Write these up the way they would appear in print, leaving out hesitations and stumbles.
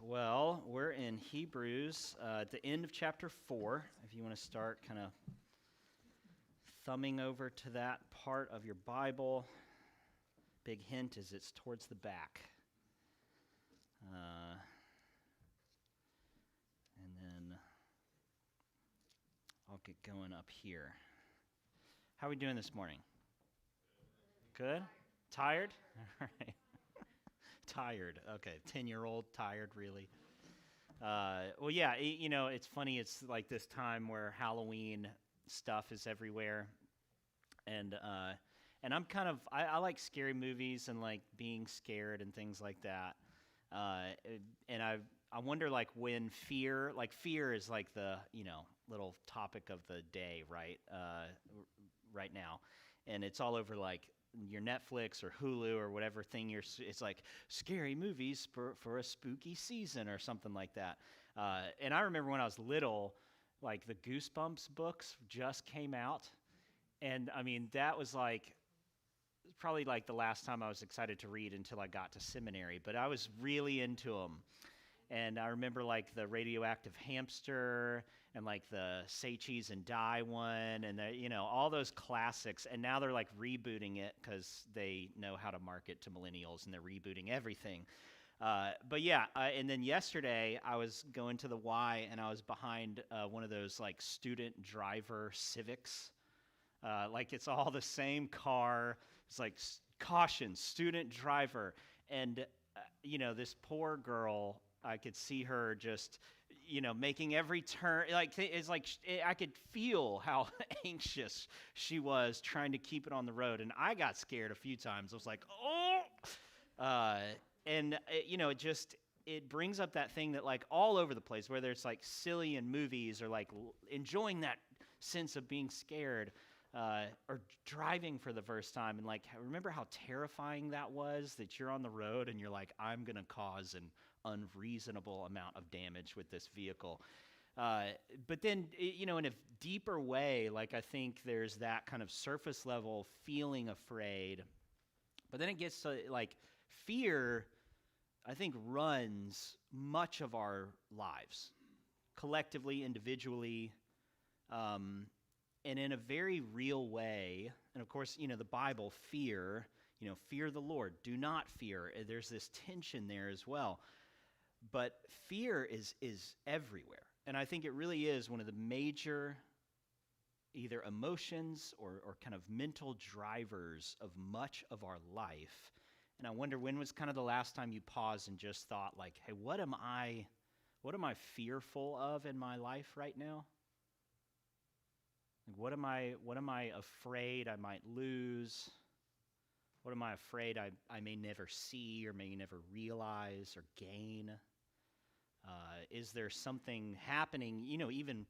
Well, we're in Hebrews at the end of chapter 4. If you want to start kind of thumbing over to that part of your Bible, big hint is it's towards the back. And then I'll get going up here. How are we doing this morning? Good? Tired? All right. Tired. Okay, 10-year-old tired, really. Well, yeah, it's funny. It's like this time where Halloween stuff is everywhere, and I'm kind of I like scary movies and like being scared and things like that. And I wonder like when fear is like the little topic of the day right now, and it's all over like your Netflix or Hulu or whatever thing it's like scary movies for a spooky season or something like that. And I remember when I was little, like the Goosebumps books just came out. And I mean, that was like probably like the last time I was excited to read until I got to seminary, but I was really into them. And I remember like the Radioactive Hamster and like the Say Cheese and Die one and all those classics. And now they're like rebooting it because they know how to market to millennials and they're rebooting everything. But yeah, and then yesterday I was going to the Y and I was behind one of those like student driver Civics. Like it's all the same car. It's like caution, student driver. And, this poor girl, I could see her just, making every turn. I could feel how anxious she was trying to keep it on the road. And I got scared a few times. I was like, oh! It brings up that thing that like all over the place, whether it's like silly in movies or like enjoying that sense of being scared. Or driving for the first time, and like remember how terrifying that was, that you're on the road and you're like, I'm going to cause an unreasonable amount of damage with this vehicle. But then, in a deeper way, like I think there's that kind of surface level feeling afraid. But then it gets to like fear, I think, runs much of our lives, collectively, individually. And in a very real way, and of course, the Bible, fear the Lord, do not fear. There's this tension there as well. But fear is everywhere. And I think it really is one of the major either emotions or kind of mental drivers of much of our life. And I wonder, when was kind of the last time you paused and just thought like, hey, what am I fearful of in my life right now? Like, what am I afraid I might lose? What am I afraid I may never see or may never realize or gain? Is there something happening, even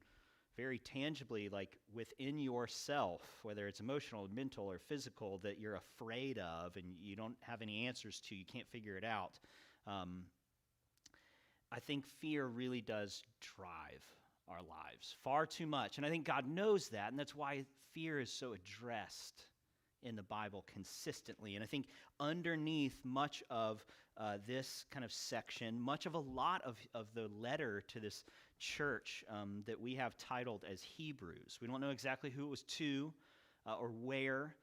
very tangibly, like within yourself, whether it's emotional, mental, or physical, that you're afraid of and you don't have any answers to, you can't figure it out? I think fear really does drive our lives far too much. And I think God knows that, and that's why fear is so addressed in the Bible consistently. And I think underneath much of this kind of section, much of a lot of the letter to this church that we have titled as Hebrews. We don't know exactly who it was to or where.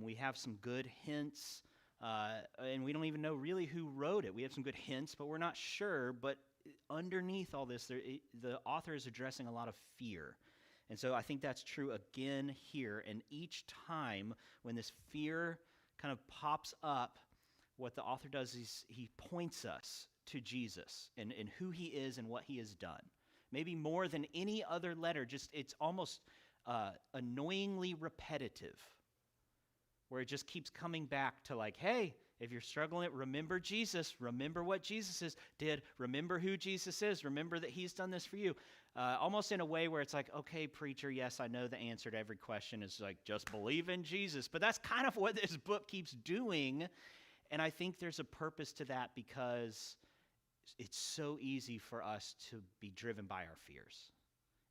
We have some good hints, and we don't even know really who wrote it. We have some good hints, but we're not sure. But underneath all this, the author is addressing a lot of fear. And so I think that's true again here. And each time when this fear kind of pops up, what the author does is he points us to Jesus and who he is and what he has done. Maybe more than any other letter, it's almost annoyingly repetitive, where it just keeps coming back to like, hey, if you're struggling, remember Jesus. Remember what Jesus did. Remember who Jesus is. Remember that he's done this for you. Almost in a way where it's like, okay, preacher, yes, I know the answer to every question is like, just believe in Jesus. But that's kind of what this book keeps doing. And I think there's a purpose to that, because it's so easy for us to be driven by our fears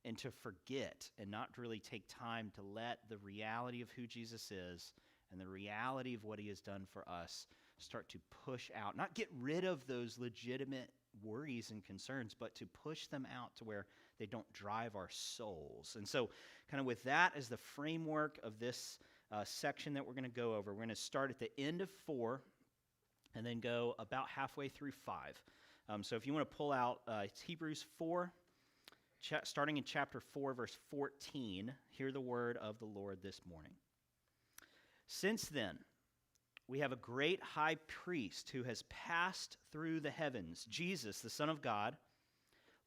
and to forget and not really take time to let the reality of who Jesus is and the reality of what he has done for us start to push out, not get rid of those legitimate worries and concerns, but to push them out to where they don't drive our souls. And so kind of with that as the framework of this section that we're going to go over, we're going to start at the end of 4 and then go about halfway through 5. So if you want to pull out it's Hebrews 4, starting in chapter 4, verse 14, hear the word of the Lord this morning. Since then, we have a great high priest who has passed through the heavens, Jesus, the Son of God.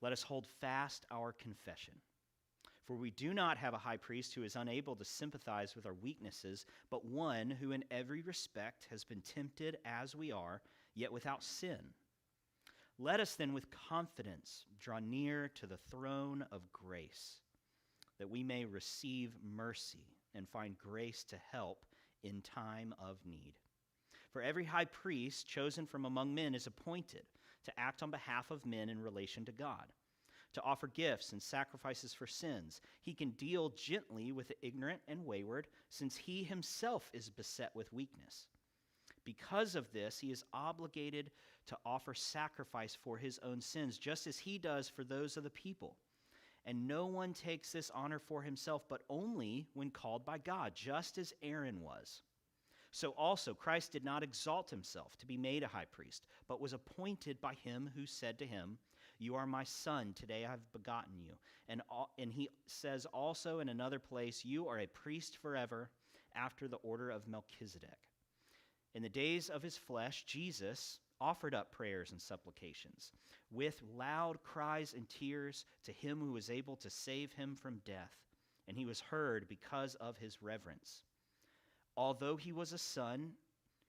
Let us hold fast our confession. For we do not have a high priest who is unable to sympathize with our weaknesses, but one who in every respect has been tempted as we are, yet without sin. Let us then with confidence draw near to the throne of grace, that we may receive mercy and find grace to help in time of need. For every high priest chosen from among men is appointed to act on behalf of men in relation to God, to offer gifts and sacrifices for sins. He can deal gently with the ignorant and wayward, since he himself is beset with weakness. Because of this, he is obligated to offer sacrifice for his own sins, just as he does for those of the people. And no one takes this honor for himself, but only when called by God, just as Aaron was. So also Christ did not exalt himself to be made a high priest, but was appointed by him who said to him, "You are my son, today I have begotten you." And he says also in another place, "You are a priest forever, after the order of Melchizedek." In the days of his flesh, Jesus offered up prayers and supplications with loud cries and tears to him who was able to save him from death, and he was heard because of his reverence. Although he was a son,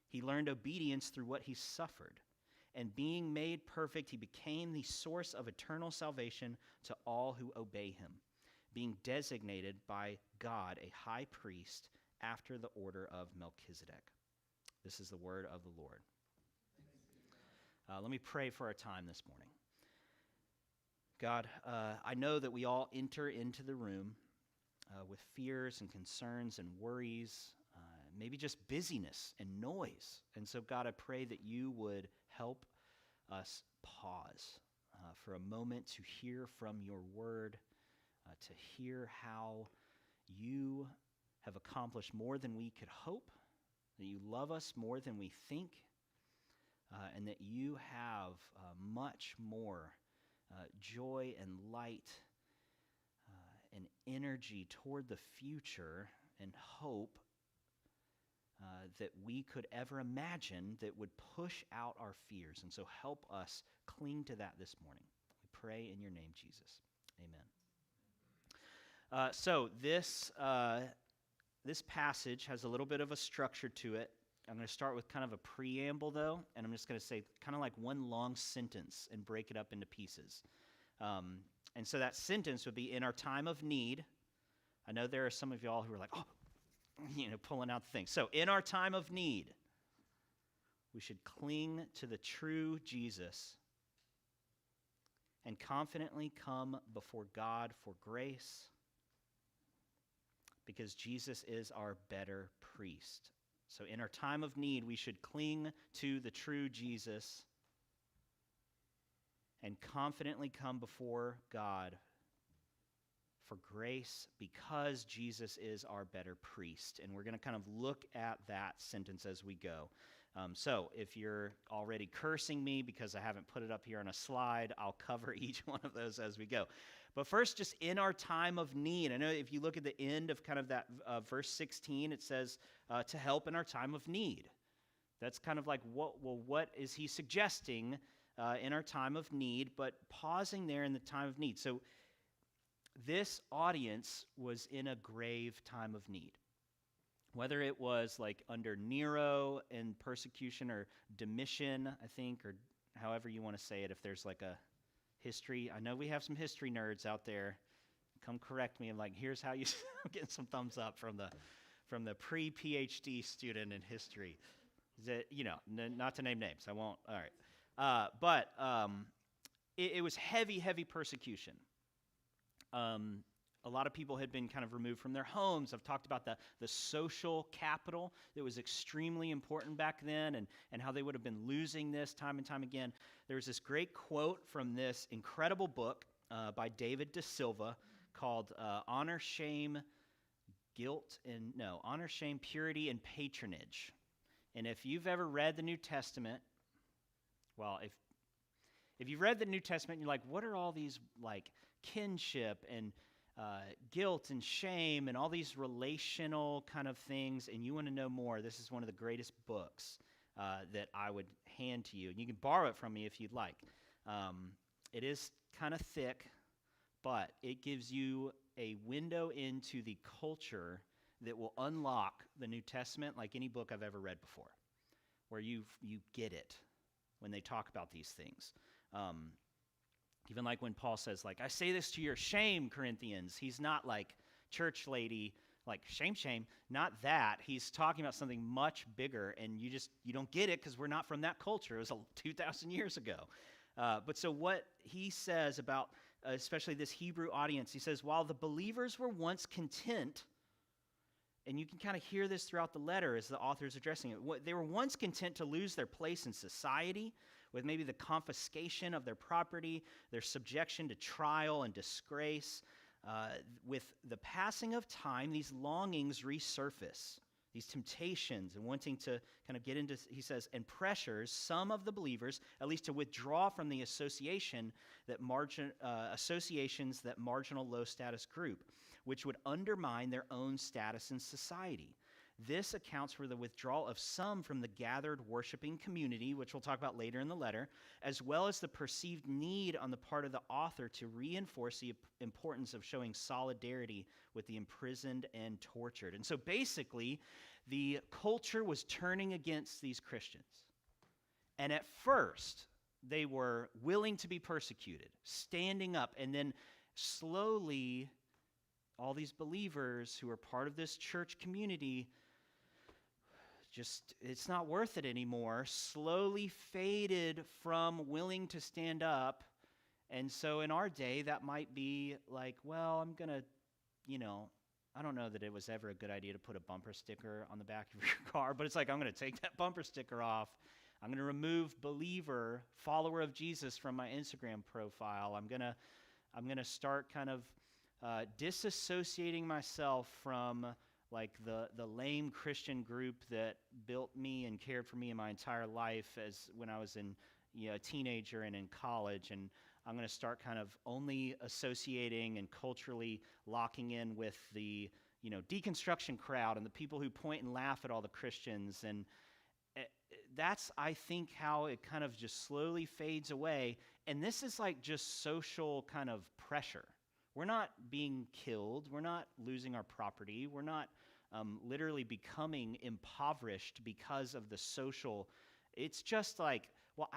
he learned obedience through what he suffered, and being made perfect, he became the source of eternal salvation to all who obey him, being designated by God a high priest after the order of Melchizedek. This is the word of the Lord. Let me pray for our time this morning. God, I know that we all enter into the room with fears and concerns and worries, maybe just busyness and noise. And so, God, I pray that you would help us pause for a moment to hear from your word, to hear how you have accomplished more than we could hope, that you love us more than we think, and that you have much more joy and light and energy toward the future and hope that we could ever imagine that would push out our fears. And so help us cling to that this morning. We pray in your name, Jesus. Amen. So this passage has a little bit of a structure to it. I'm going to start with kind of a preamble, though, and I'm just going to say kind of like one long sentence and break it up into pieces. And so that sentence would be, in our time of need. I know there are some of y'all who are like, pulling out the things. So in our time of need, we should cling to the true Jesus and confidently come before God for grace, because Jesus is our better priest. So in our time of need, we should cling to the true Jesus and confidently come before God for grace, because Jesus is our better priest. And we're going to kind of look at that sentence as we go. So if you're already cursing me because I haven't put it up here on a slide, I'll cover each one of those as we go. But first, just in our time of need. I know if you look at the end of kind of that verse 16, it says to help in our time of need. That's kind of like, what is he suggesting in our time of need? But pausing there in the time of need. So this audience was in a grave time of need. Whether it was like under Nero in persecution, or Domitian, I think, or however you want to say it, if there's like a history. I know we have some history nerds out there. Come correct me. I'm like, here's how you get some thumbs up from the pre-PhD student in history. That, not to name names. I won't. All right. But it was heavy, heavy persecution. A lot of people had been kind of removed from their homes. I've talked about the social capital that was extremely important back then and how they would have been losing this time and time again. There's this great quote from this incredible book by David De Silva called Honor, Shame, Purity, and Patronage. And if you've ever read the New Testament, well, if you've read the New Testament, you're like, what are all these like kinship and guilt and shame and all these relational kind of things, and you want to know more, this is one of the greatest books that I would hand to you. And you can borrow it from me if you'd like. It is kind of thick, but it gives you a window into the culture that will unlock the New Testament like any book I've ever read before, where you get it when they talk about these things. Even like when Paul says, like, I say this to your shame, Corinthians. He's not like church lady, like shame, shame. Not that. He's talking about something much bigger, and you don't get it because we're not from that culture. It was 2,000 years ago. But so what he says about especially this Hebrew audience, he says, while the believers were once content, and you can kind of hear this throughout the letter as the author's addressing it, they were once content to lose their place in society, with maybe the confiscation of their property, their subjection to trial and disgrace. With the passing of time, these longings resurface, these temptations and wanting to kind of get into, he says, and pressures some of the believers, at least to withdraw from the associations that marginal low-status group, which would undermine their own status in society. This accounts for the withdrawal of some from the gathered worshiping community, which we'll talk about later in the letter, as well as the perceived need on the part of the author to reinforce the importance of showing solidarity with the imprisoned and tortured. And so basically, the culture was turning against these Christians. And at first, they were willing to be persecuted, standing up, and then slowly, all these believers who are part of this church community, just, it's not worth it anymore, slowly faded from willing to stand up. And so in our day, that might be like, well, I'm going to, I don't know that it was ever a good idea to put a bumper sticker on the back of your car, but it's like, I'm going to take that bumper sticker off. I'm going to remove believer, follower of Jesus from my Instagram profile. I'm going to start kind of disassociating myself from like the lame Christian group that built me and cared for me in my entire life as when I was a teenager and in college, and I'm going to start kind of only associating and culturally locking in with the deconstruction crowd and the people who point and laugh at all the Christians, and that's, I think, how it kind of just slowly fades away. And this is like just social kind of pressure. We're not being killed. We're not losing our property. We're not literally becoming impoverished because of the social. It's just like, well,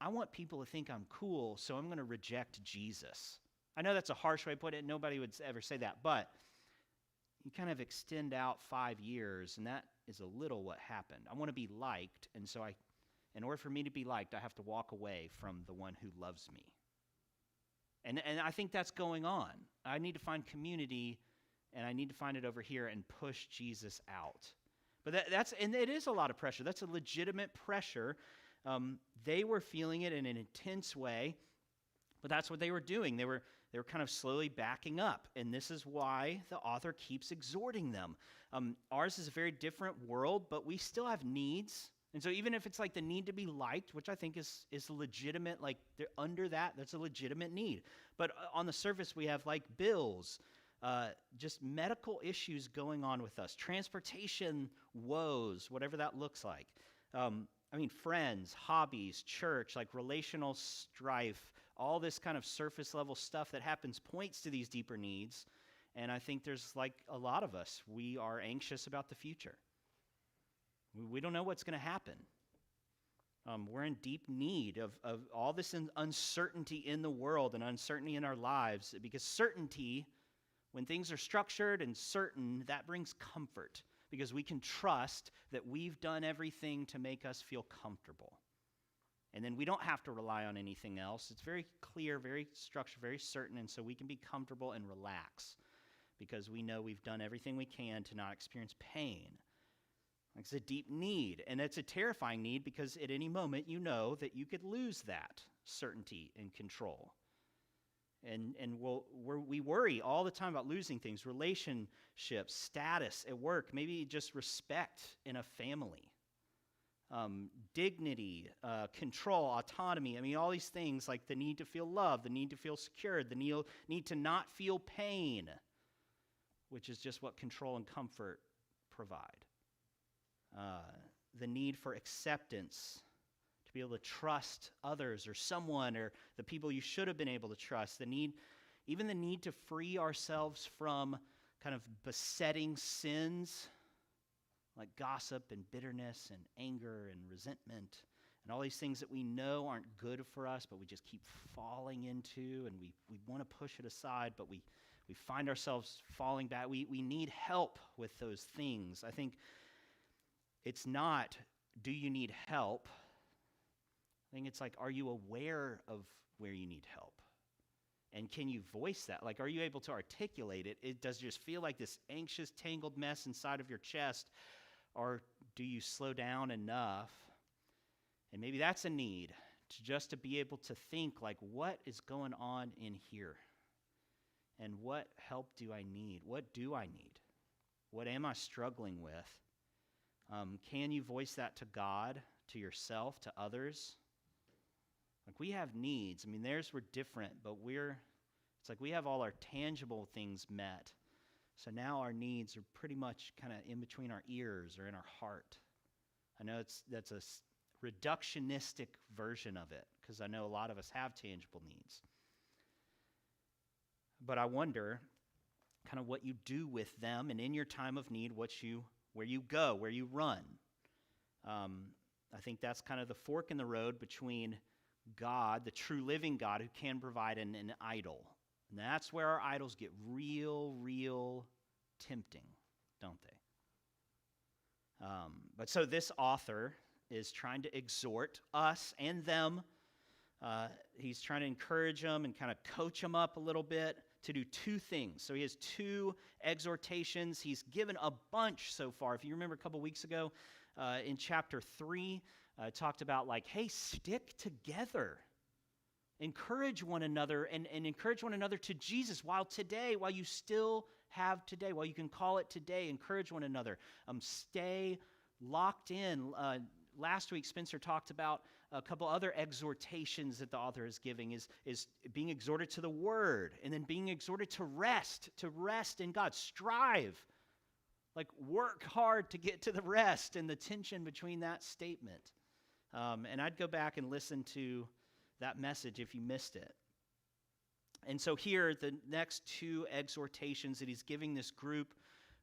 I want people to think I'm cool, so I'm going to reject Jesus. I know that's a harsh way to put it. Nobody would ever say that, but you kind of extend out 5 years, and that is a little what happened. I want to be liked, and so in order for me to be liked, I have to walk away from the one who loves me. And I think that's going on. I need to find community, and I need to find it over here and push Jesus out. But and it is a lot of pressure. That's a legitimate pressure. They were feeling it in an intense way, but that's what they were doing. They were kind of slowly backing up, and this is why the author keeps exhorting them. Ours is a very different world, but we still have needs. And so even if it's like the need to be liked, which I think is legitimate, like under that's a legitimate need. But on the surface, we have like bills, just medical issues going on with us, transportation woes, whatever that looks like. Friends, hobbies, church, like relational strife, all this kind of surface level stuff that happens points to these deeper needs. And I think there's like a lot of us, we are anxious about the future. We don't know what's going to happen. We're in deep need of all this uncertainty in the world and uncertainty in our lives, because certainty, when things are structured and certain, that brings comfort, because we can trust that we've done everything to make us feel comfortable. And then we don't have to rely on anything else. It's very clear, very structured, very certain, and so we can be comfortable and relax. because we know we've done everything we can to not experience pain. It's a deep need, and it's a terrifying need because at any moment you know that you could lose that certainty and control. And we worry all the time about losing things, relationships, status at work, maybe just respect in a family, dignity, control, autonomy. I mean, all these things like the need to feel loved, the need to feel secured, the need to not feel pain, which is just what control and comfort provide. The need for acceptance, to be able to trust others or someone or the people you should have been able to trust. Even the need to free ourselves from kind of besetting sins like gossip and bitterness and anger and resentment and all these things that we know aren't good for us, but we just keep falling into, and we want to push it aside, but we find ourselves falling back. We need help with those things. I think it's not, do you need help? I think it's like, are you aware of where you need help? And can you voice that? Like, are you able to articulate it? Does it just feel like this anxious, tangled mess inside of your chest? Or do you slow down enough? And maybe that's a need, to be able to think, like, what is going on in here? And what help do I need? What do I need? What am I struggling with? Can you voice that to God, to yourself, to others? Like, we have needs. I mean, theirs were different, but it's like we have all our tangible things met. So now our needs are pretty much kind of in between our ears or in our heart. I know that's a reductionistic version of it, because I know a lot of us have tangible needs. But I wonder kind of what you do with them, and in your time of need, where you go, where you run. I think that's kind of the fork in the road between God, the true living God, who can provide, an idol. And that's where our idols get real tempting, don't they? But so this author is trying to exhort us and them. He's trying to encourage them and kind of coach them up a little bit to do two things. So he has two exhortations. He's given a bunch so far. If you remember a couple weeks ago, in chapter 3, talked about like, hey, stick together. Encourage one another and encourage one another to Jesus while you still have today, while you can call it today. Encourage one another. Stay locked in. Last week, Spencer talked about a couple other exhortations that the author is giving, is being exhorted to the Word, and then being exhorted to rest in God. Strive, like work hard to get to the rest, and the tension between that statement. And I'd go back and listen to that message if you missed it. And so here, the next two exhortations that he's giving this group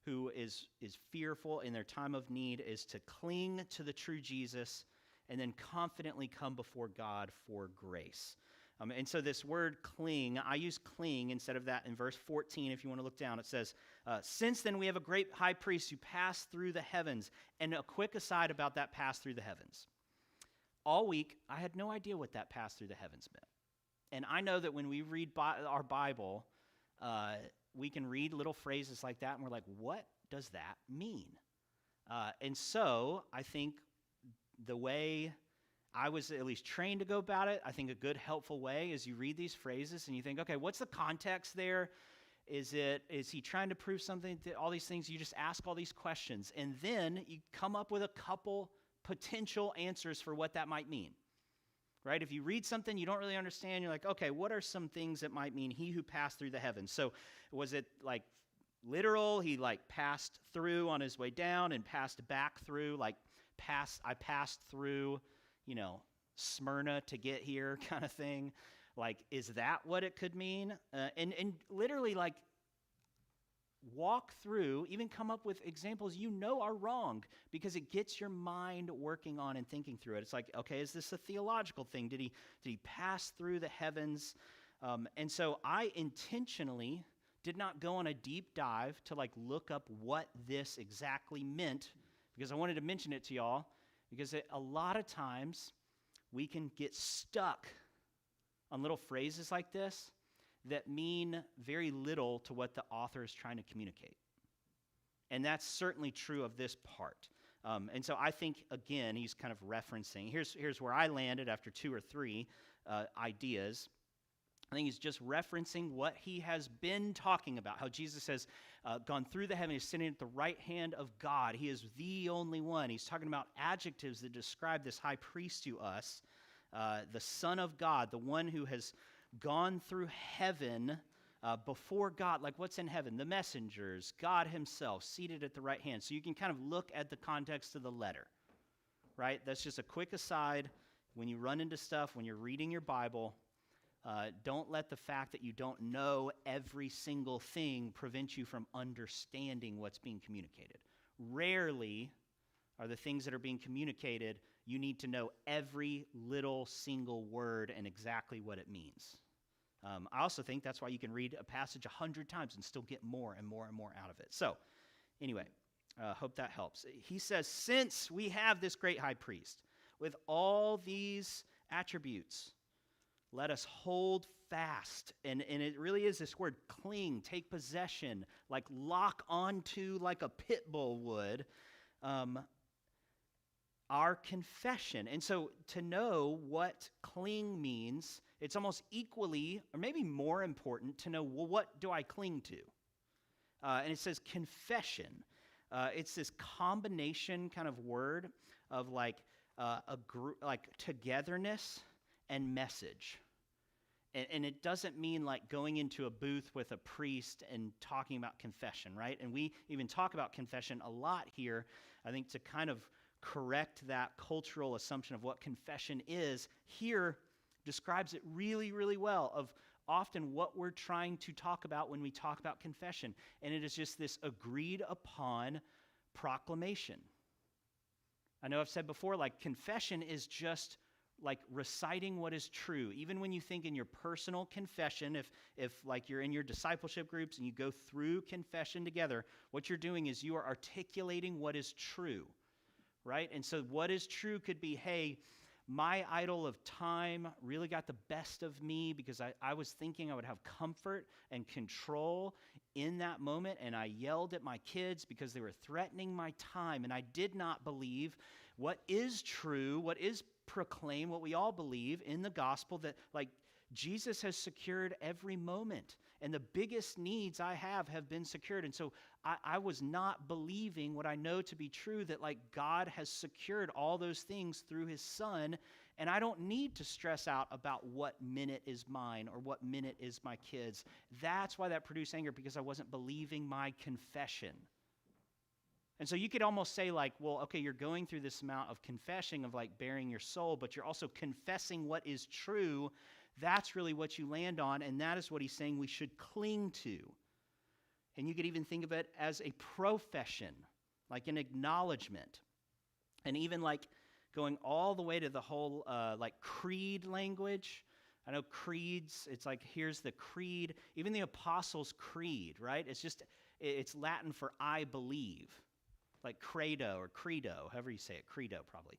who is fearful in their time of need is to cling to the true Jesus and then confidently come before God for grace. And so this word cling, I use cling instead of that in verse 14. If you want to look down, it says, since then we have a great high priest who passed through the heavens. And a quick aside about that pass through the heavens. All week, I had no idea what that pass through the heavens meant. And I know that when we read our Bible, we can read little phrases like that, and we're like, what does that mean? And so I think the way I was at least trained to go about it, I think a good, helpful way is you read these phrases and you think, okay, what's the context there? Is he trying to prove something? All these things, you just ask all these questions. And then you come up with a couple potential answers for what that might mean. Right? If you read something you don't really understand, you're like, okay, what are some things that might mean he who passed through the heavens? So was it like literal? He like passed through on his way down and passed back through, like I passed through, Smyrna to get here kind of thing. Like, is that what it could mean? And literally like walk through, even come up with examples are wrong, because it gets your mind working on and thinking through it. It's like, okay, is this a theological thing? Did he pass through the heavens? And so I intentionally did not go on a deep dive to like look up what this exactly meant, because I wanted to mention it to y'all, because a lot of times we can get stuck on little phrases like this that mean very little to what the author is trying to communicate. And that's certainly true of this part. And so I think, again, he's kind of referencing, here's where I landed after 2 or 3 ideas. I think he's just referencing what he has been talking about, how Jesus has gone through the heaven, he's sitting at the right hand of God. He is the only one. He's talking about adjectives that describe this high priest to us, the Son of God, the one who has gone through heaven before God. Like, what's in heaven? The messengers, God himself, seated at the right hand. So you can kind of look at the context of the letter, right? That's just a quick aside. When you run into stuff, when you're reading your Bible, don't let the fact that you don't know every single thing prevent you from understanding what's being communicated. Rarely are the things that are being communicated, you need to know every little single word and exactly what it means. I also think that's why you can read a passage 100 times and still get more and more and more out of it. So, anyway, hope that helps. He says, since we have this great high priest with all these attributes, let us hold fast. And it really is this word, cling, take possession, like lock onto like a pit bull would, our confession. And so to know what cling means, it's almost equally or maybe more important to know, well, what do I cling to? And it says confession. It's this combination kind of word of like like togetherness and message. And it doesn't mean like going into a booth with a priest and talking about confession, right? And we even talk about confession a lot here, I think, to kind of correct that cultural assumption of what confession is. Here describes it really, really well of often what we're trying to talk about when we talk about confession. And it is just this agreed upon proclamation. I know I've said before, like confession is just like reciting what is true. Even when you think in your personal confession, if like you're in your discipleship groups and you go through confession together, what you're doing is you are articulating what is true, right? And so what is true could be, hey, my idol of time really got the best of me because I was thinking I would have comfort and control in that moment, and I yelled at my kids because they were threatening my time, and I did not believe what is true, what is proclaimed, what we all believe in the gospel, that like Jesus has secured every moment, and the biggest needs I have been secured. And so I was not believing what I know to be true, that like God has secured all those things through his son, and I don't need to stress out about what minute is mine or what minute is my kids. That's why that produced anger, because I wasn't believing my confession. And so you could almost say like, well, okay, you're going through this amount of confession of like bearing your soul, but you're also confessing what is true. That's really what you land on, and that is what he's saying we should cling to. And you could even think of it as a profession, like an acknowledgement. And even like going all the way to the whole like creed language. I know creeds, it's like here's the creed. Even the Apostles' Creed, right? It's Latin for I believe. Like credo or credo, however you say it, credo probably.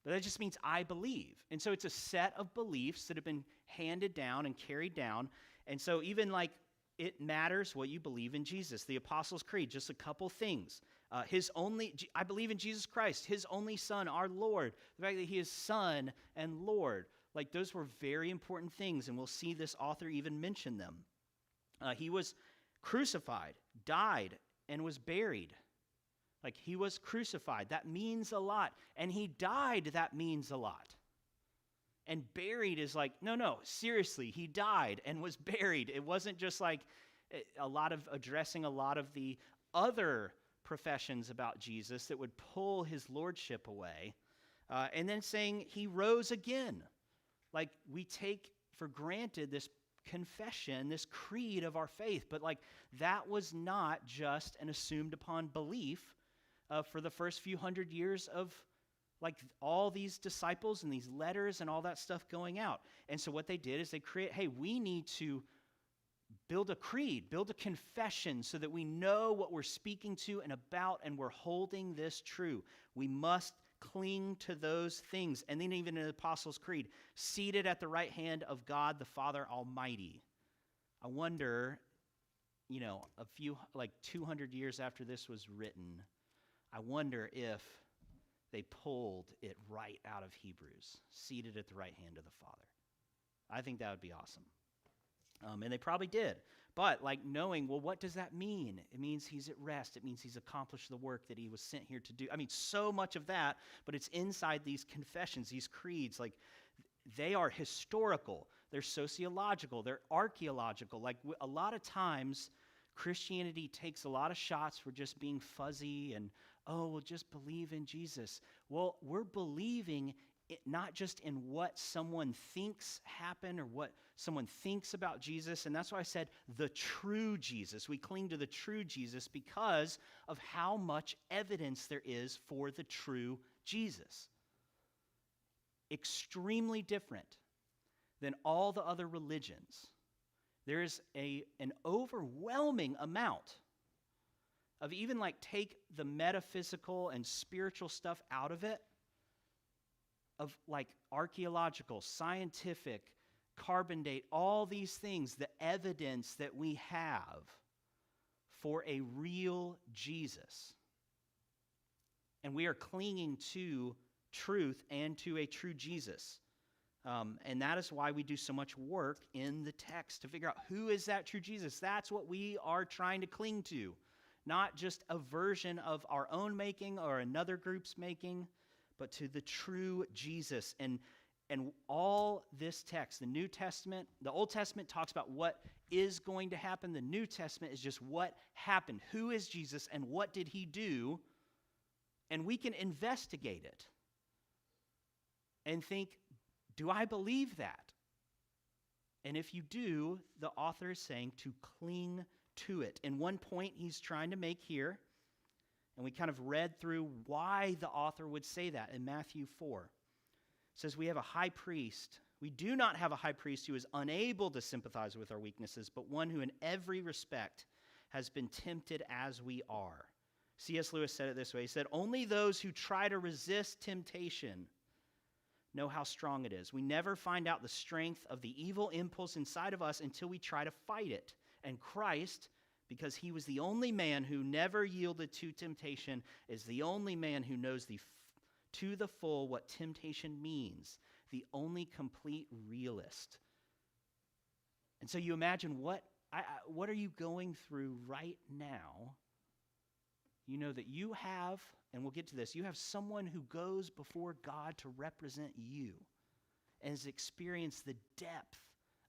But that just means I believe. And so it's a set of beliefs that have been handed down and carried down. And so even like it matters what you believe in Jesus. The Apostles' Creed, just a couple things. I believe in Jesus Christ, his only son, our Lord. The fact that he is son and Lord. Like those were very important things, and we'll see this author even mention them. He was crucified, died, and was buried. Like he was crucified. That means a lot. And he died. That means a lot. And buried is like, no, seriously, he died and was buried. It wasn't just like a lot of addressing a lot of the other professions about Jesus that would pull his lordship away. And then saying he rose again. Like we take for granted this confession, this creed of our faith. But like that was not just an assumed upon belief for the first few hundred years of like all these disciples and these letters and all that stuff going out. And so what they did is they we need to build a creed, build a confession so that we know what we're speaking to and about, and we're holding this true. We must cling to those things. And then even in the Apostles' Creed, seated at the right hand of God the Father Almighty. I wonder, a few, like 200 years after this was written, I wonder if they pulled it right out of Hebrews, seated at the right hand of the Father. I think that would be awesome. And they probably did. But knowing, well, what does that mean? It means he's at rest. It means he's accomplished the work that he was sent here to do. I mean, so much of that, but it's inside these confessions, these creeds. They are historical. They're sociological. They're archaeological. A lot of times, Christianity takes a lot of shots for just being fuzzy and, we'll just believe in Jesus. Well, we're believing not just in what someone thinks happened or what someone thinks about Jesus. And that's why I said the true Jesus. We cling to the true Jesus because of how much evidence there is for the true Jesus. Extremely different than all the other religions. There is an overwhelming amount of even take the metaphysical and spiritual stuff out of it, of archaeological, scientific, carbon date, all these things, the evidence that we have for a real Jesus. And we are clinging to truth and to a true Jesus. And that is why we do so much work in the text to figure out who is that true Jesus. That's what we are trying to cling to, not just a version of our own making or another group's making, but to the true Jesus. And all this text, the New Testament, the Old Testament talks about what is going to happen. The New Testament is just what happened. Who is Jesus and what did he do? And we can investigate it and think, do I believe that? And if you do, the author is saying to cling to it. And one point he's trying to make here, and we kind of read through why the author would say that in Matthew 4. It says, we have a high priest. We do not have a high priest who is unable to sympathize with our weaknesses, but one who in every respect has been tempted as we are. C.S. Lewis said it this way. He said, only those who try to resist temptation know how strong it is. We never find out the strength of the evil impulse inside of us until we try to fight it. And Christ, because he was the only man who never yielded to temptation, is the only man who knows to the full what temptation means, the only complete realist. And so you imagine what are you going through right now? You know that you have, and we'll get to this, you have someone who goes before God to represent you and has experienced the depth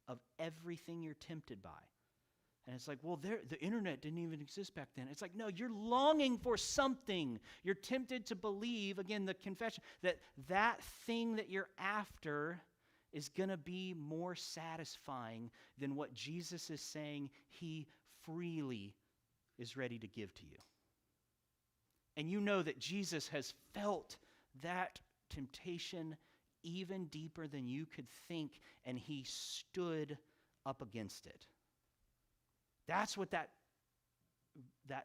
of everything you're tempted by. And it's like, well, the internet didn't even exist back then. It's like, no, you're longing for something. You're tempted to believe, again, the confession, that thing that you're after is going to be more satisfying than what Jesus is saying he freely is ready to give to you. And you know that Jesus has felt that temptation even deeper than you could think, and he stood up against it. That's what that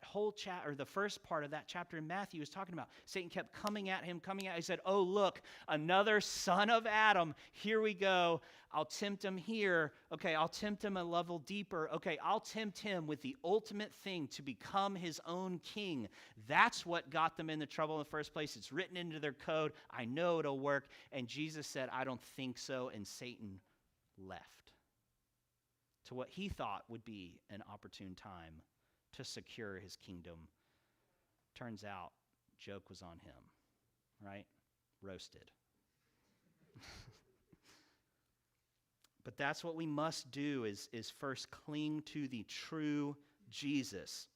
whole chapter, or the first part of that chapter in Matthew is talking about. Satan kept coming at him. He said, oh, look, another son of Adam. Here we go. I'll tempt him here. Okay, I'll tempt him a level deeper. Okay, I'll tempt him with the ultimate thing to become his own king. That's what got them into trouble in the first place. It's written into their code. I know it'll work. And Jesus said, I don't think so. And Satan left to what he thought would be an opportune time to secure his kingdom. Turns out, joke was on him, right? Roasted. But that's what we must do is first cling to the true Jesus.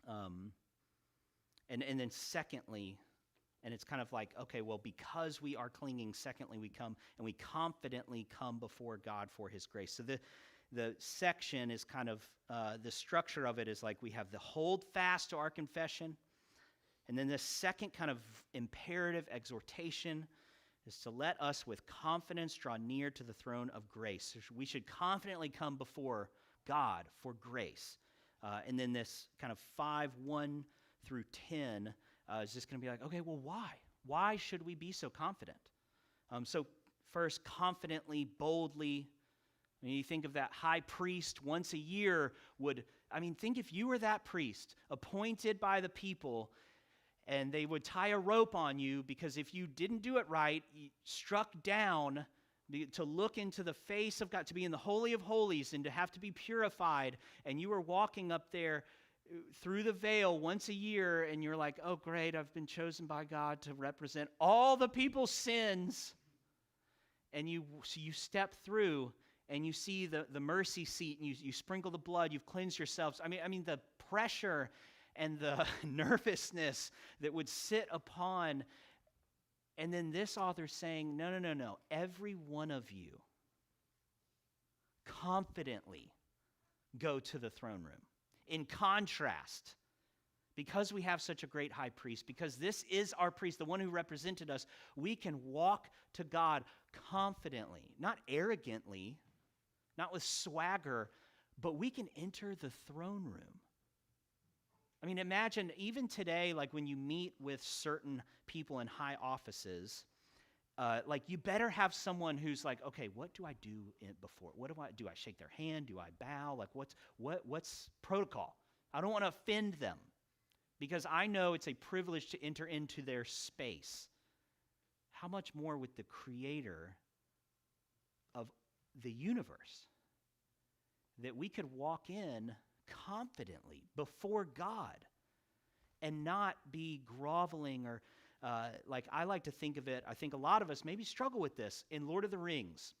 And then secondly, and it's kind of like, okay, well, because we are clinging, secondly, we come and we confidently come before God for his grace. So the section is kind of, the structure of it is like we have the hold fast to our confession. And then the second kind of imperative exhortation is to let us with confidence draw near to the throne of grace. We should confidently come before God for grace. And then this kind of 5:1 through 10 is just going to be like, okay, well, why? Why should we be so confident? So first, confidently, boldly, When you think of that high priest once a year think if you were that priest appointed by the people, and they would tie a rope on you because if you didn't do it right, you struck down to look into the face of God, to be in the Holy of Holies and to have to be purified, and you were walking up there through the veil once a year, and you're like, oh great, I've been chosen by God to represent all the people's sins, and you step through, and you see the mercy seat, and you sprinkle the blood, you've cleansed yourselves. I mean the pressure and the nervousness that would sit upon. And then this author's saying, no. Every one of you confidently go to the throne room. In contrast, because we have such a great high priest, because this is our priest, the one who represented us, we can walk to God confidently, not arrogantly, not with swagger, but we can enter the throne room. I mean, imagine even today, like when you meet with certain people in high offices, you better have someone who's like, okay, what do I do before? What do I do? I shake their hand? Do I bow? Like, what's protocol? I don't want to offend them because I know it's a privilege to enter into their space. How much more with the Creator of the universe, that we could walk in confidently before God and not be groveling or I like to think of it, I think a lot of us maybe struggle with this in Lord of the Rings.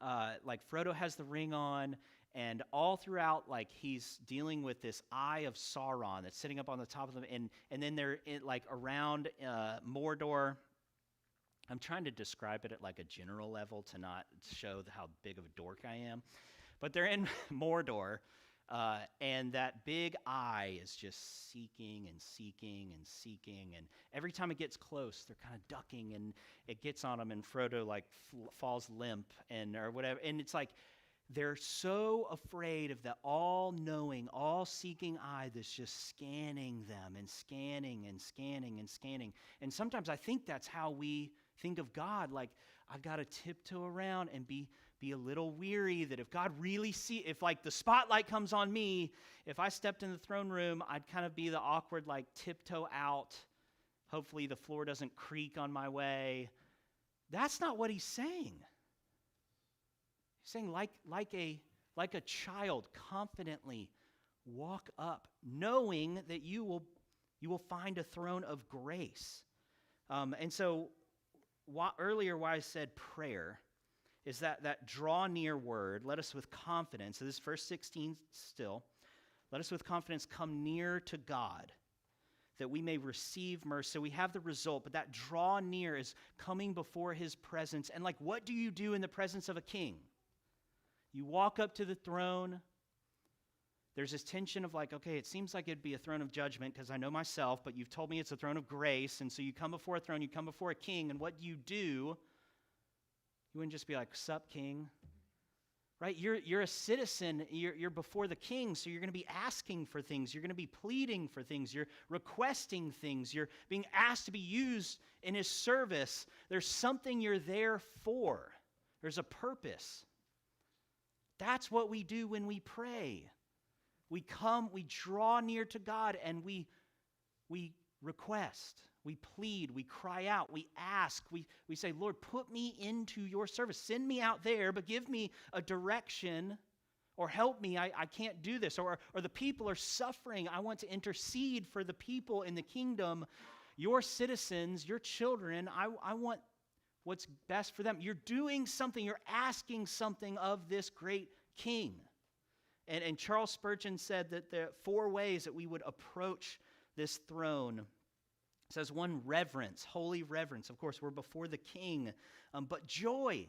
Frodo has the ring on, and all throughout, he's dealing with this eye of Sauron that's sitting up on the top of them, and then they're around Mordor. I'm trying to describe it at a general level to not show how big of a dork I am. But they're in Mordor, and that big eye is just seeking and seeking and seeking. And every time it gets close, they're kind of ducking, and it gets on them, and Frodo falls limp or whatever. And it's they're so afraid of the all-knowing, all-seeking eye that's just scanning them and scanning and scanning and scanning. And sometimes I think that's how we think of God. I've got to tiptoe around and be a little weary that if God really if the spotlight comes on me, if I stepped in the throne room, I'd kind of be the awkward tiptoe out. Hopefully the floor doesn't creak on my way. That's not what he's saying. He's saying like a child, confidently walk up, knowing that you will find a throne of grace. And so earlier why I said prayer is that draw near word. Let us with confidence, so this is verse 16 still, let us with confidence come near to God, that we may receive mercy. So we have the result, but that draw near is coming before his presence. And what do you do in the presence of a king? You walk up to the throne. There's this tension of okay, it seems like it'd be a throne of judgment because I know myself, but you've told me it's a throne of grace. And so you come before a throne, you come before a king, and what do? You wouldn't just be like, sup, king? Right? You're a citizen. You're before the king, so you're going to be asking for things. You're going to be pleading for things. You're requesting things. You're being asked to be used in his service. There's something you're there for. There's a purpose. That's what we do when we pray. We come, we draw near to God, and we request, we plead, we cry out, we ask, we say, Lord, put me into your service. Send me out there, but give me a direction, or help me, I can't do this. Or the people are suffering. I want to intercede for the people in the kingdom, your citizens, your children. I want what's best for them. You're doing something, you're asking something of this great king. And Charles Spurgeon said that there are 4 ways that we would approach this throne. It says 1, reverence, holy reverence. Of course, we're before the king. But joy.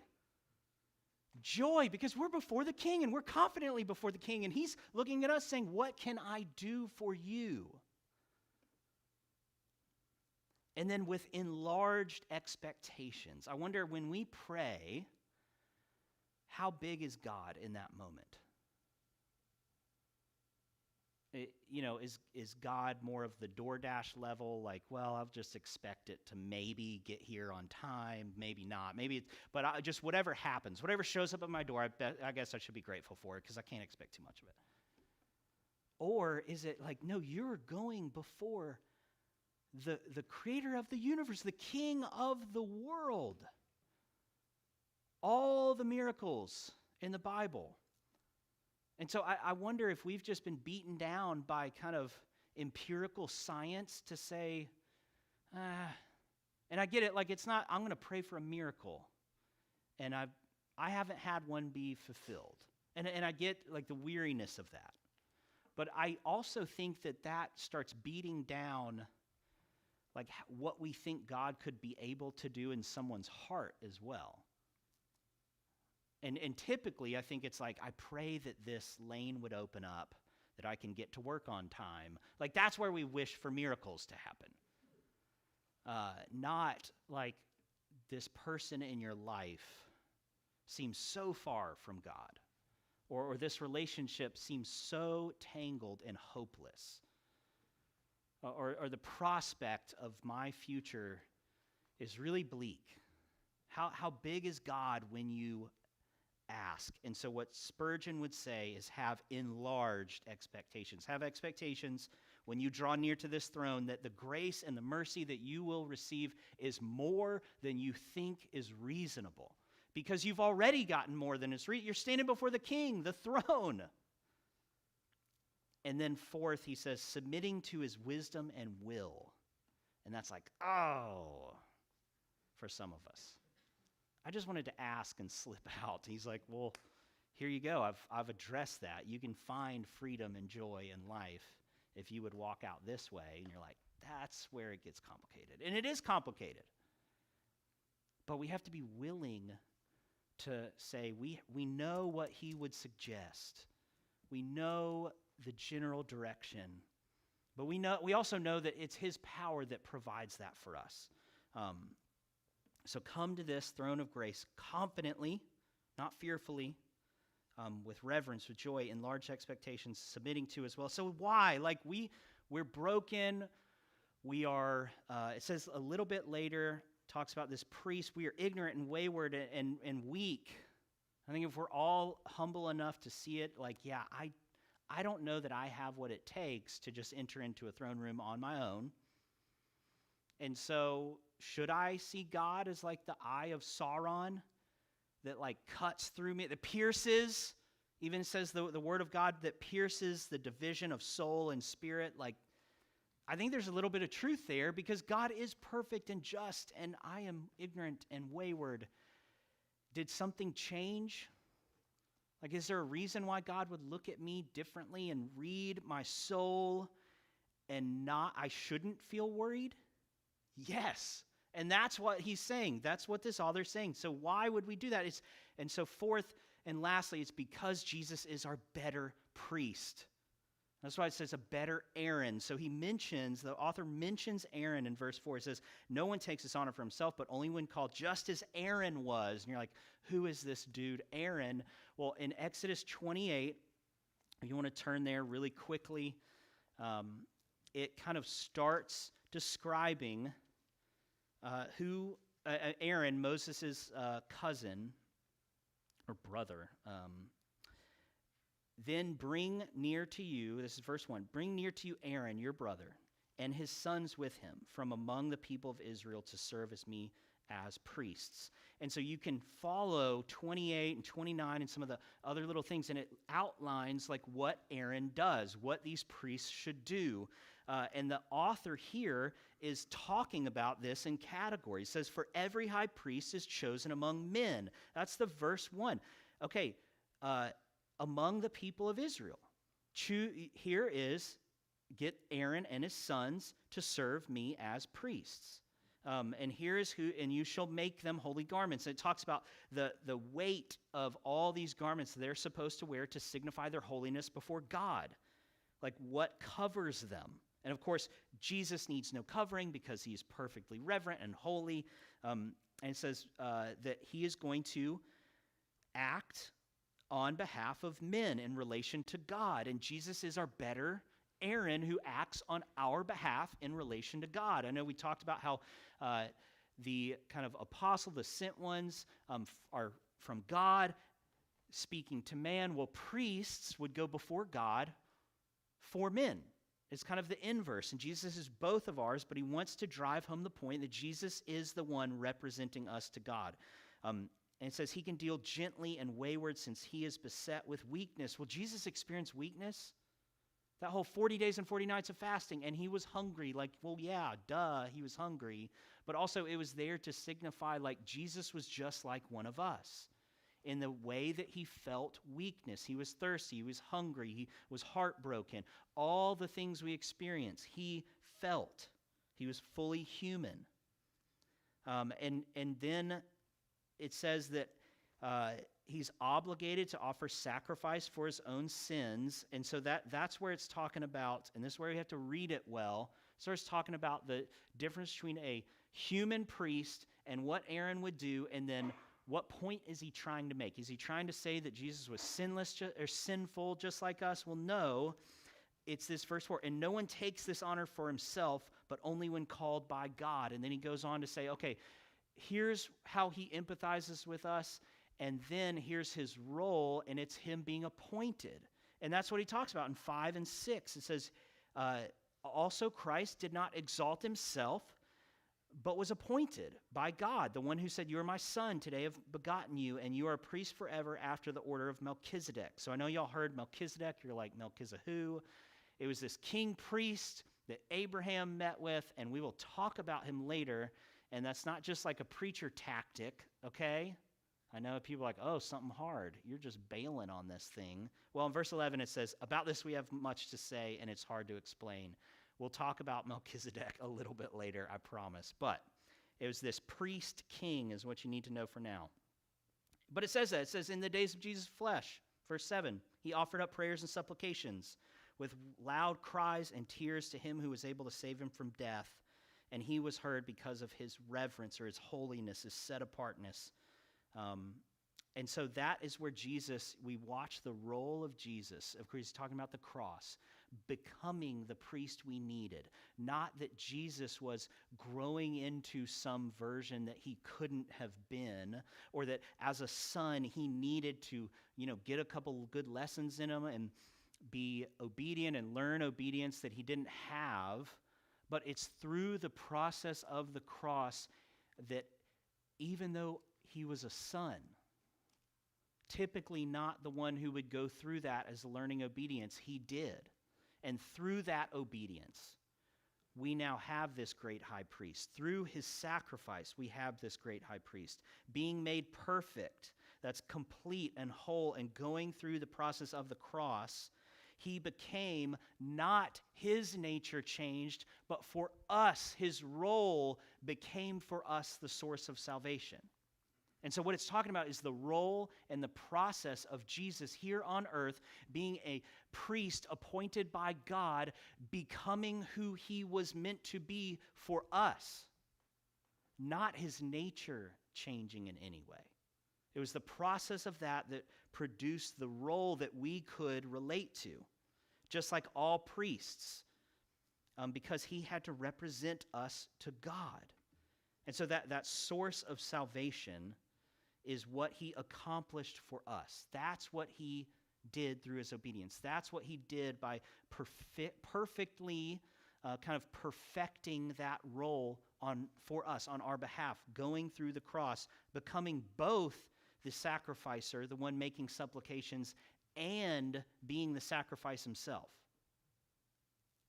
Joy, because we're before the king, and we're confidently before the king. And he's looking at us saying, what can I do for you? And then with enlarged expectations. I wonder, when we pray, how big is God in that moment? Is God more of the DoorDash level? Like, well, I'll just expect it to maybe get here on time, maybe not, but just whatever happens, whatever shows up at my door, I guess I should be grateful for it because I can't expect too much of it. Or is it like, no, you're going before the creator of the universe, the king of the world. All the miracles in the Bible. And so I wonder if we've just been beaten down by kind of empirical science to say, and I get it, like it's not, I'm going to pray for a miracle, and I haven't had one be fulfilled. And I get like the weariness of that. But I also think that starts beating down like what we think God could be able to do in someone's heart as well. And typically, I think it's like, I pray that this lane would open up, that I can get to work on time. Like, that's where we wish for miracles to happen. Not like this person in your life seems so far from God, or this relationship seems so tangled and hopeless, or the prospect of my future is really bleak. How big is God when you ask? And so what Spurgeon would say is have enlarged expectations. Have expectations when you draw near to this throne that the grace and the mercy that you will receive is more than you think is reasonable. Because you've already gotten more than is you're standing before the king, the throne. And then fourth, he says, submitting to his wisdom and will. And that's like, oh, for some of us. I just wanted to ask and slip out. He's like, well, here you go. I've addressed that. You can find freedom and joy in life if you would walk out this way. And you're like, that's where it gets complicated. And it is complicated. But we have to be willing to say, we know what he would suggest. We know the general direction. But we also know that it's his power that provides that for us. So come to this throne of grace confidently, not fearfully, with reverence, with joy, and large expectations, submitting to as well. So why? Like we're broken. We are, it says a little bit later, talks about this priest. We are ignorant and wayward and weak. I think if we're all humble enough to see it, like, yeah, I don't know that I have what it takes to just enter into a throne room on my own. And so should I see God as like the eye of Sauron that like cuts through me, that pierces, even says the word of God that pierces the division of soul and spirit? Like, I think there's a little bit of truth there because God is perfect and just and I am ignorant and wayward. Did something change? Like, is there a reason why God would look at me differently and read my soul and I shouldn't feel worried? Yes. And that's what he's saying. That's what this author's saying. So why would we do that? And so fourth and lastly, it's because Jesus is our better priest. That's why it says a better Aaron. So the author mentions Aaron in verse 4. It says, no one takes this honor for himself, but only when called, just as Aaron was. And you're like, who is this dude, Aaron? Well, in Exodus 28, if you want to turn there really quickly, it kind of starts describing who Aaron, Moses' cousin or brother, then bring near to you, this is verse 1, bring near to you Aaron, your brother, and his sons with him from among the people of Israel to serve as me as priests. And so you can follow 28 and 29 and some of the other little things, and it outlines like what Aaron does, what these priests should do. And the author here is talking about this in categories. It says, for every high priest is chosen among men. That's the verse 1. Okay, among the people of Israel. Here is, get Aaron and his sons to serve me as priests. And here is who, and you shall make them holy garments. And it talks about the weight of all these garments they're supposed to wear to signify their holiness before God. Like what covers them. And of course, Jesus needs no covering because he is perfectly reverent and holy. And it says that he is going to act on behalf of men in relation to God. And Jesus is our better Aaron who acts on our behalf in relation to God. I know we talked about how the kind of apostle, the sent ones, are from God, speaking to man. Well, priests would go before God for men. It's kind of the inverse. And Jesus is both of ours, but he wants to drive home the point that Jesus is the one representing us to God. And it says he can deal gently and wayward since he is beset with weakness. Well, Jesus experienced weakness. That whole 40 days and 40 nights of fasting, and he was hungry. Like, well, yeah, duh, he was hungry. But also it was there to signify like Jesus was just like one of us in the way that he felt weakness. He was thirsty, he was hungry, he was heartbroken. All the things we experience, he felt. He was fully human. And then it says that he's obligated to offer sacrifice for his own sins. And so that's where it's talking about, and this is where you have to read it well. So it's talking about the difference between a human priest and what Aaron would do, and then what point is he trying to make? Is he trying to say that Jesus was sinless or sinful just like us? Well, no. It's this verse 4. And no one takes this honor for himself, but only when called by God. And then he goes on to say, okay, here's how he empathizes with us, and then here's his role, and it's him being appointed. And that's what he talks about in 5 and 6. It says, also Christ did not exalt himself, but was appointed by God, the one who said, you are my son, today I've begotten you, and you are a priest forever after the order of Melchizedek. So I know y'all heard Melchizedek, you're like, Melchizedek who? It was this king priest that Abraham met with, and we will talk about him later, and that's not just like a preacher tactic, okay? I know people are like, oh, something hard. You're just bailing on this thing. Well, in verse 11 it says, about this we have much to say, and it's hard to explain. We'll talk about Melchizedek a little bit later, I promise. But it was this priest king is what you need to know for now. But it says that. It says, in the days of Jesus' flesh, verse 7, he offered up prayers and supplications with loud cries and tears to him who was able to save him from death. And he was heard because of his reverence or his holiness, his set-apartness. And so that is where we watch the role of Jesus. Of course, he's talking about the cross, becoming the priest we needed. Not that Jesus was growing into some version that he couldn't have been, or that as a son he needed to, get a couple good lessons in him and be obedient and learn obedience that he didn't have. But it's through the process of the cross that even though he was a son, typically not the one who would go through that as learning obedience, he did. And through that obedience, we now have this great high priest. Through his sacrifice, we have this great high priest. Being made perfect, that's complete and whole, and going through the process of the cross, he became not his nature changed, but for us, his role became for us the source of salvation. And so what it's talking about is the role and the process of Jesus here on earth being a priest appointed by God, becoming who he was meant to be for us, not his nature changing in any way. It was the process of that produced the role that we could relate to, just like all priests, because he had to represent us to God. And so that source of salvation is what he accomplished for us. That's what he did through his obedience. That's what he did by perfectly kind of perfecting that role for us on our behalf, going through the cross, becoming both the sacrificer, the one making supplications, and being the sacrifice himself.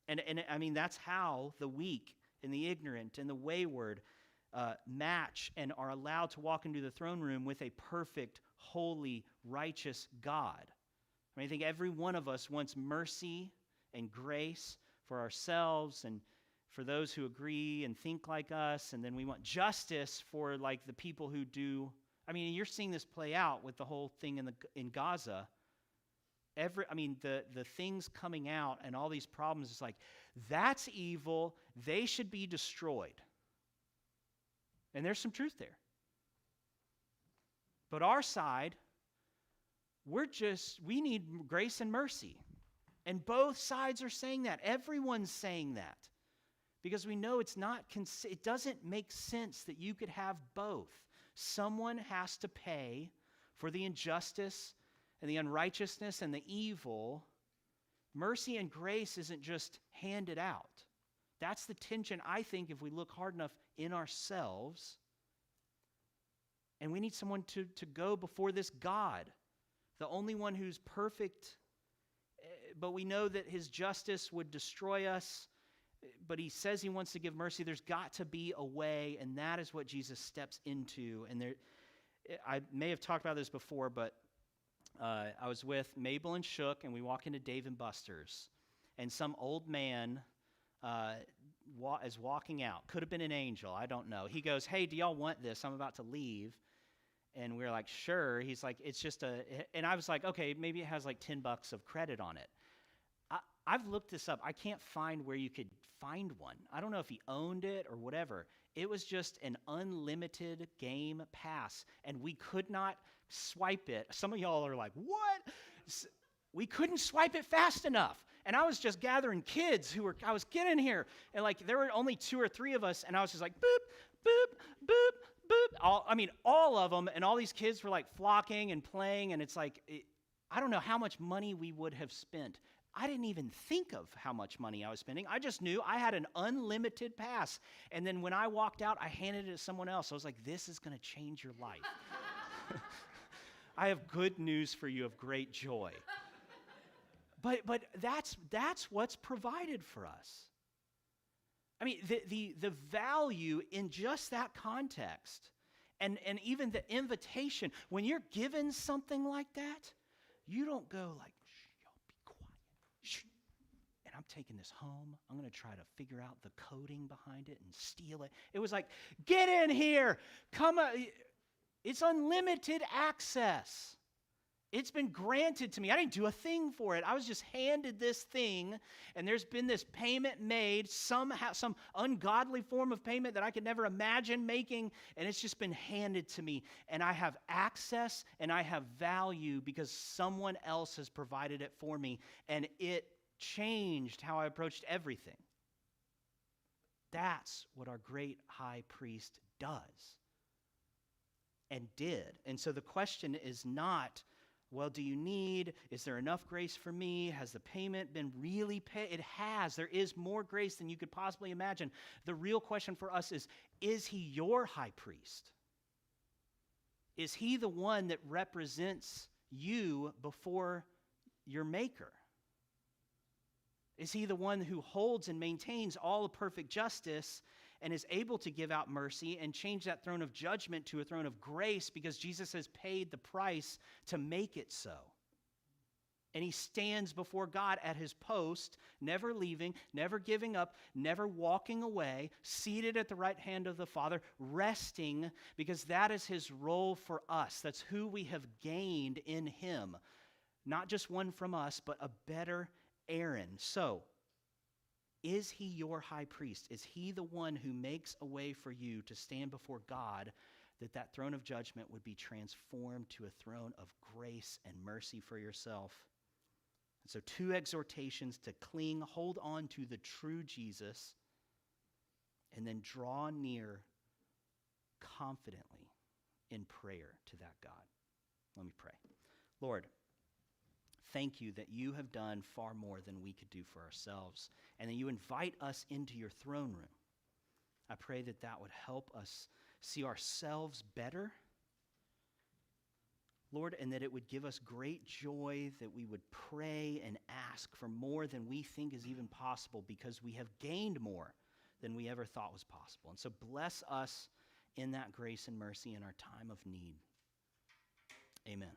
And I mean, that's how the weak and the ignorant and the wayward match and are allowed to walk into the throne room with a perfect, holy, righteous God. I mean, I think every one of us wants mercy and grace for ourselves and for those who agree and think like us, and then we want justice for like the people who do. I mean, you're seeing this play out with the whole thing in Gaza. The things coming out and all these problems is like, that's evil. They should be destroyed. And there's some truth there. But our side, we need grace and mercy. And both sides are saying that. Everyone's saying that. Because we know it doesn't make sense that you could have both. Someone has to pay for the injustice and the unrighteousness and the evil. Mercy and grace isn't just handed out. That's the tension, I think, if we look hard enough in ourselves. And we need someone to go before this God, the only one who's perfect, but we know that his justice would destroy us, but he says he wants to give mercy. There's got to be a way, and that is what Jesus steps into. And I may have talked about this before, but I was with Mabel and Shook, and we walk into Dave & Buster's, and some old man is walking out. Could have been an angel. I don't know. He goes, "Hey, do y'all want this? I'm about to leave." And we're like, "Sure." He's like, "It's just and I was like, "Okay, maybe it has like $10 of credit on it." I've looked this up. I can't find where you could find one. I don't know if he owned it or whatever. It was just an unlimited game pass, and we could not swipe it. Some of y'all are like, "What?" We couldn't swipe it fast enough. And I was just gathering kids I was getting here, and like there were only 2 or 3 of us, and I was just like, boop, boop, boop, boop. All of them, and all these kids were like flocking and playing, and it's like, I don't know how much money we would have spent. I didn't even think of how much money I was spending. I just knew I had an unlimited pass. And then when I walked out, I handed it to someone else. I was like, "This is going to change your life." I have good news for you of great joy. But that's what's provided for us. I mean, the value in just that context, and even the invitation, when you're given something like that, you don't go like, "Y'all be quiet. Shh. And I'm taking this home. I'm going to try to figure out the coding behind it and steal it." It was like, "Get in here. Come on." It's unlimited access. It's been granted to me. I didn't do a thing for it. I was just handed this thing, and there's been this payment made, somehow, some ungodly form of payment that I could never imagine making, and it's just been handed to me. And I have access, and I have value because someone else has provided it for me, and it changed how I approached everything. That's what our great high priest does and did. And so the question is not, well, do you need? Is there enough grace for me? Has the payment been really paid? It has. There is more grace than you could possibly imagine. The real question for us is he your high priest? Is he the one that represents you before your Maker? Is he the one who holds and maintains all of perfect justice and is able to give out mercy and change that throne of judgment to a throne of grace because Jesus has paid the price to make it so? And he stands before God at his post, never leaving, never giving up, never walking away, seated at the right hand of the Father, resting, because that is his role for us. That's who we have gained in him. Not just one from us, but a better Aaron. So, is he your high priest? Is he the one who makes a way for you to stand before God, that throne of judgment would be transformed to a throne of grace and mercy for yourself? And so 2 exhortations to cling, hold on to the true Jesus, and then draw near confidently in prayer to that God. Let me pray. Lord, thank you that you have done far more than we could do for ourselves, and that you invite us into your throne room. I pray that that would help us see ourselves better, Lord, and that it would give us great joy that we would pray and ask for more than we think is even possible because we have gained more than we ever thought was possible. And so bless us in that grace and mercy in our time of need. Amen.